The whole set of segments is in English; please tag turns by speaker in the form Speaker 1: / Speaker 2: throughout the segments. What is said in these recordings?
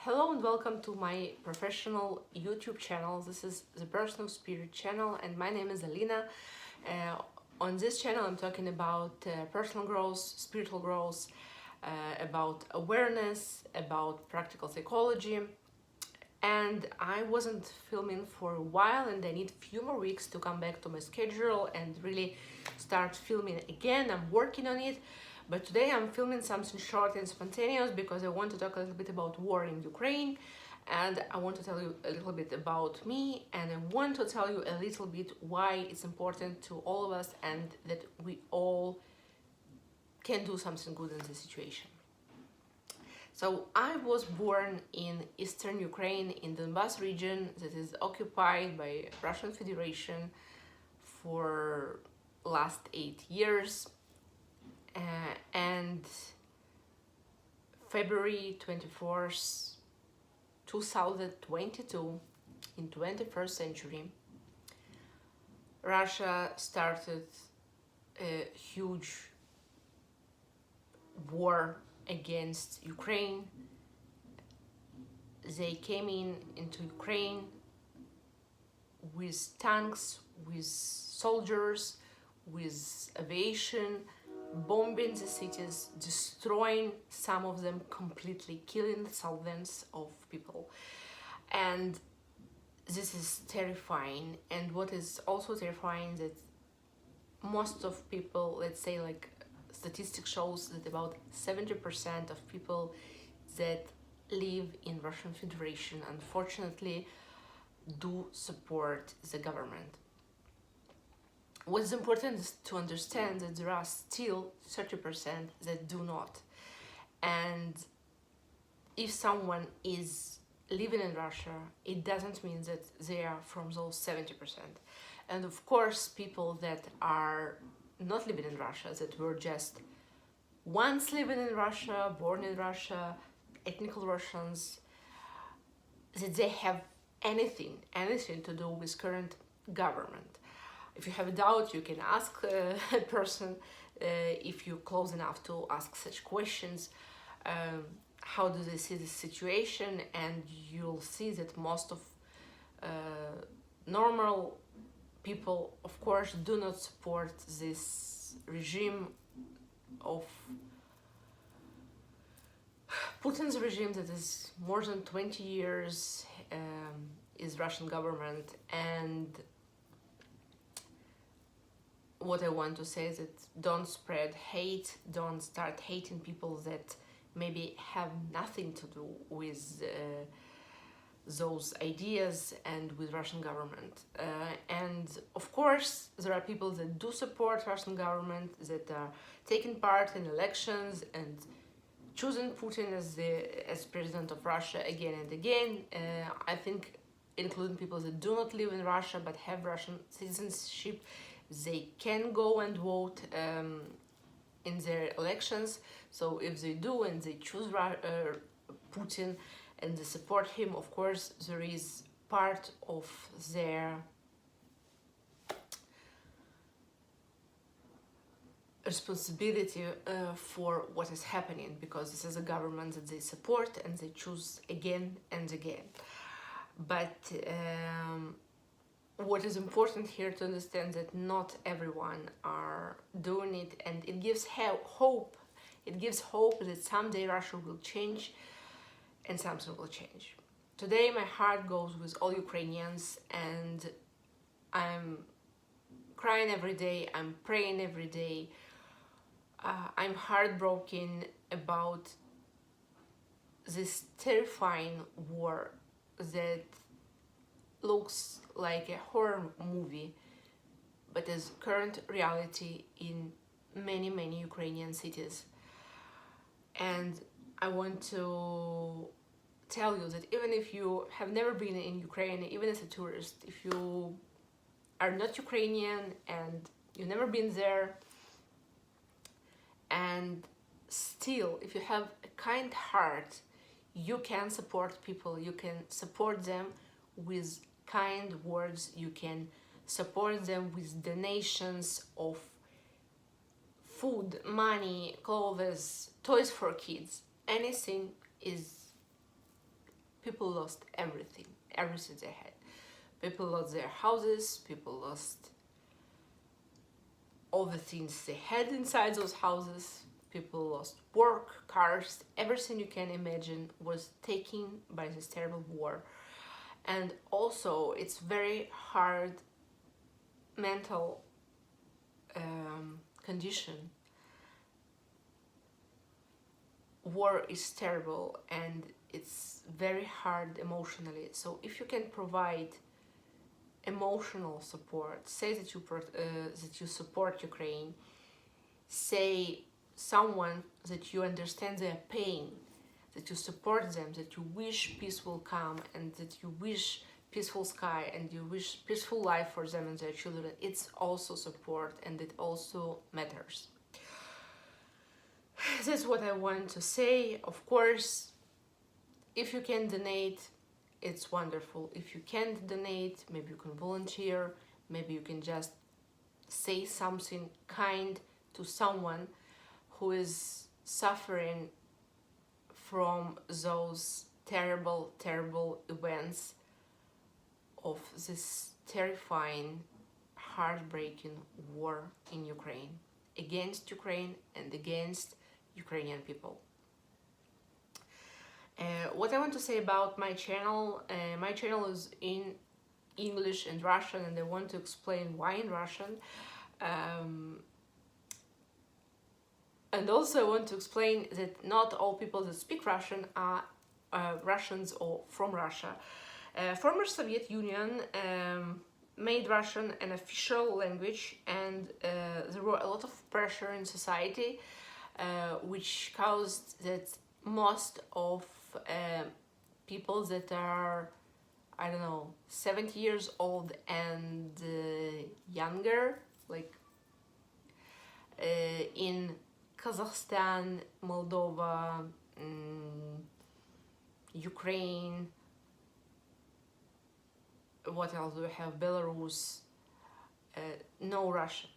Speaker 1: Hello and welcome to my professional YouTube channel. This is the Personal Spirit channel and my name is Alina. On this channel I'm talking about personal growth, spiritual growth, about awareness, about practical psychology. And I wasn't filming for a while and I need a few more weeks to come back to my schedule and really start filming again. I'm working on it. But today I'm filming something short and spontaneous because I want to talk a little bit about war in Ukraine, and I want to tell you a little bit about me, and I want to tell you a little bit why it's important to all of us and that we all can do something good in this situation. So I was born in eastern Ukraine in the Donbas region that is occupied by Russian Federation for last 8 years. And February 24th, 2022, in 21st century, Russia started a huge war against Ukraine. They came into Ukraine with tanks, with soldiers, with aviation, bombing the cities, destroying some of them completely, killing thousands of people. And this is terrifying. And what is also terrifying that most of people, let's say like statistics shows that about 70% of people that live in Russian Federation unfortunately do support the government. What's important is to understand that there are still 30% that do not. And if someone is living in Russia, it doesn't mean that they are from those 70%. And of course, people that are not living in Russia, that were just once living in Russia, born in Russia, ethnical Russians, that they have anything to do with current government. If you have a doubt, you can ask a person if you're close enough to ask such questions. How do they see the situation? And you'll see that most of normal people, of course, do not support this regime of Putin's regime that is more than 20 years is Russian government. And what I want to say is that don't spread hate, don't start hating people that maybe have nothing to do with those ideas and with Russian government. And of course, there are people that do support Russian government, that are taking part in elections and choosing Putin as president of Russia again and again. I think including people that do not live in Russia but have Russian citizenship, they can go and vote in their elections. So if they do and they choose Putin and they support him, of course there is part of their responsibility for what is happening, because this is a government that they support and they choose again and again. But what is important here to understand that not everyone are doing it, and it gives hope. It gives hope that someday Russia will change and something will change. Today my heart goes with all Ukrainians, and I'm crying every day, I'm praying every day. I'm heartbroken about this terrifying war that looks like a horror movie, but is current reality in many Ukrainian cities. And I want to tell you that even if you have never been in Ukraine, even as a tourist, if you are not Ukrainian and you've never been there, and still if you have a kind heart, you can support people, you can support them with kind words, you can support them with donations of food, money, clothes, toys for kids. Anything is people lost everything they had. People lost their houses, people lost all the things they had inside those houses, people lost work, cars, everything you can imagine was taken by this terrible war. And also it's very hard mental condition. War is terrible and it's very hard emotionally. So if you can provide emotional support, say that you support Ukraine, say someone that you understand their pain, that you support them, that you wish peace will come, and that you wish peaceful sky and you wish peaceful life for them and their children, it's also support and it also matters. That's what I want to say. Of course, if you can donate, it's wonderful. If you can't donate, maybe you can volunteer, maybe you can just say something kind to someone who is suffering from those terrible, terrible events of this terrifying, heartbreaking war in Ukraine, against Ukraine and against Ukrainian people. What I want to say about my channel is in English and Russian, and I want to explain why in Russian. And also I want to explain that not all people that speak Russian are Russians or from Russia. Former Soviet Union made Russian an official language, and there were a lot of pressure in society which caused that most of people that are, I don't know, 70 years old and younger, like in Kazakhstan, Moldova, Ukraine, what else do we have, Belarus, know Russian.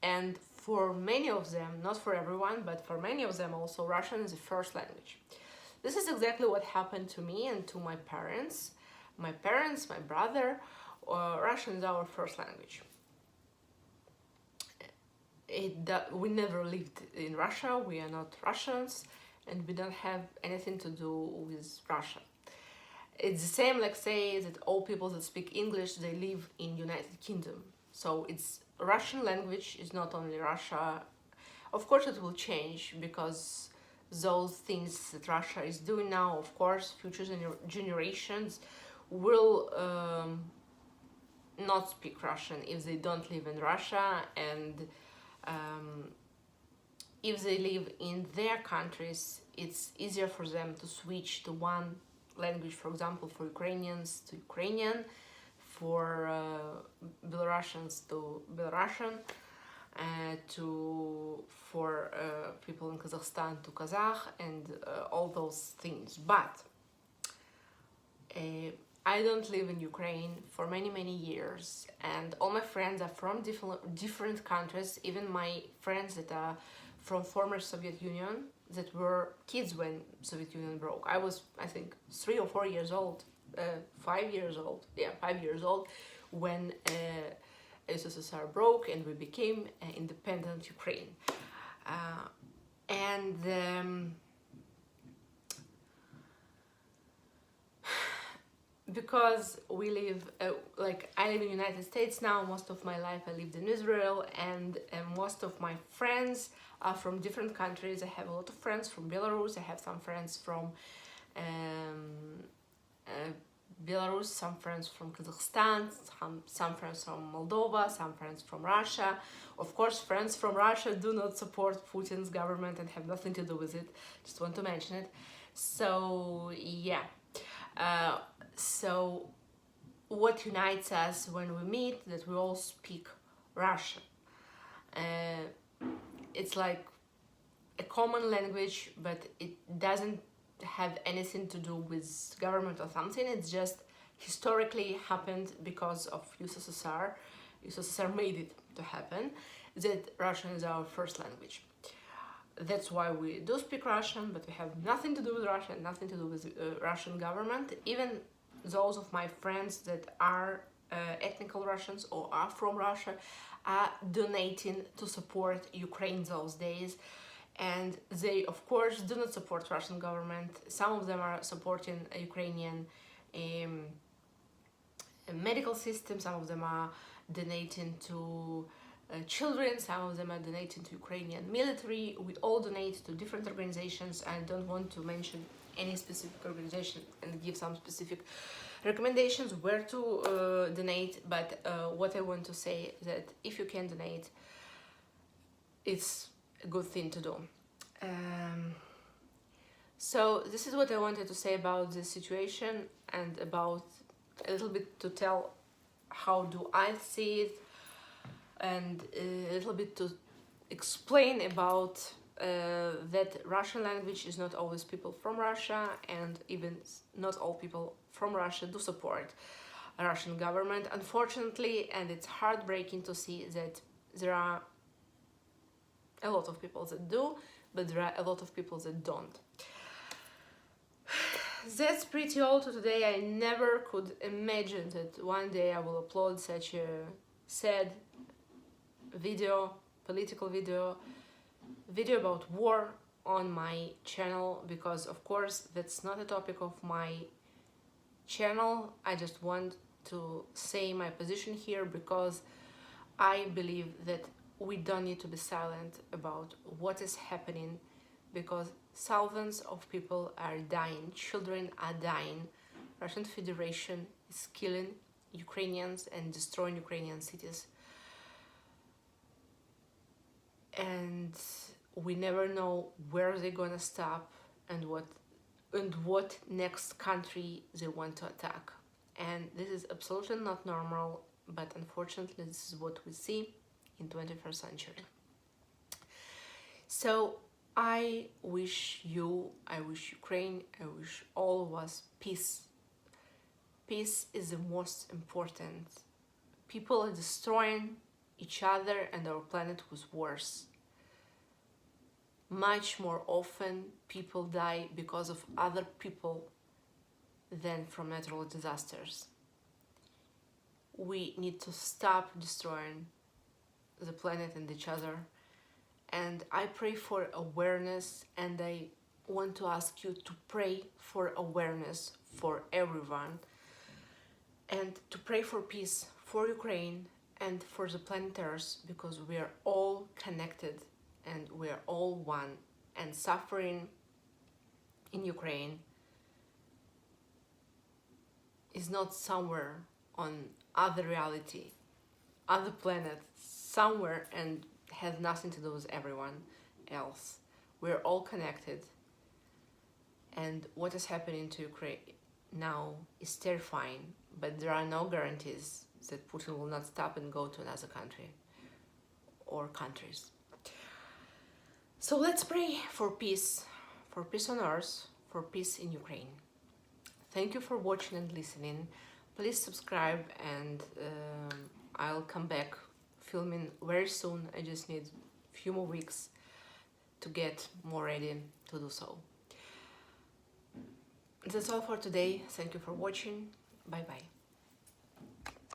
Speaker 1: And for many of them, not for everyone, but for many of them also, Russian is the first language. This is exactly what happened to me and to my parents. My brother, Russian is our first language. We never lived in Russia, we are not Russians, and we don't have anything to do with Russia. It's the same like say that all people that speak English, they live in United Kingdom. So it's Russian language is not only Russia. Of course it will change because those things that Russia is doing now, of course, future generations will not speak Russian if they don't live in Russia, and if they live in their countries, it's easier for them to switch to one language, for example, for Ukrainians to Ukrainian, for Belarusians to Belarusian, for people in Kazakhstan to Kazakh, and all those things. But I don't live in Ukraine for many years, and all my friends are from different countries, even my friends that are from former Soviet Union that were kids when Soviet Union broke. I was, I think, 3 or 4 years old, 5 years old, 5 years old when SSSR broke and we became independent Ukraine. Because we live, I live in the United States now, most of my life I lived in Israel, and most of my friends are from different countries. I have a lot of friends from Belarus, I have some friends from Belarus, some friends from Kazakhstan, some friends from Moldova, some friends from Russia. Of course, friends from Russia do not support Putin's government and have nothing to do with it, just want to mention it. So yeah. So what unites us when we meet, that we all speak Russian. It's like a common language, but it doesn't have anything to do with government or something. It's just historically happened because of USSR. USSR made it to happen, that Russian is our first language. That's why we do speak Russian, but we have nothing to do with Russia, nothing to do with Russian government. Even those of my friends that are ethnical Russians or are from Russia are donating to support Ukraine those days. And they, of course, do not support Russian government. Some of them are supporting Ukrainian medical system, some of them are donating to children, some of them are donating to Ukrainian military. We all donate to different organizations. I don't want to mention any specific organization and give some specific recommendations where to donate, but what I want to say is that if you can donate, it's a good thing to do. So this is what I wanted to say about this situation, and about a little bit to tell how do I see it, and a little bit to explain about that Russian language is not always people from Russia, and even not all people from Russia do support Russian government, unfortunately, and it's heartbreaking to see that there are a lot of people that do, but there are a lot of people that don't. That's pretty all to today. I never could imagine that one day I will upload such a sad video, political video about war on my channel, because of course that's not a topic of my channel. I just want to say my position here, because I believe that we don't need to be silent about what is happening, because thousands of people are dying, children are dying. Russian Federation is killing Ukrainians and destroying Ukrainian cities. And we never know where they're gonna stop and what next country they want to attack. And this is absolutely not normal, but unfortunately this is what we see in 21st century. So I wish you, I wish Ukraine, I wish all of us peace. Peace is the most important. People are destroying each other, and our planet was worse. Much more often people die because of other people than from natural disasters. We need to stop destroying the planet and each other. And I pray for awareness, and I want to ask you to pray for awareness for everyone, and to pray for peace for Ukraine and for the planet Earth, because we are all connected and we are all one. And suffering in Ukraine is not somewhere on other reality, other planet, somewhere, and has nothing to do with everyone else. We're all connected, and what is happening to Ukraine now is terrifying, but there are no guarantees that Putin will not stop and go to another country or countries. So let's pray for peace on earth, for peace in Ukraine. Thank you for watching and listening. Please subscribe, and I'll come back filming very soon. I just need a few more weeks to get more ready to do so. That's all for today. Thank you for watching. Bye bye.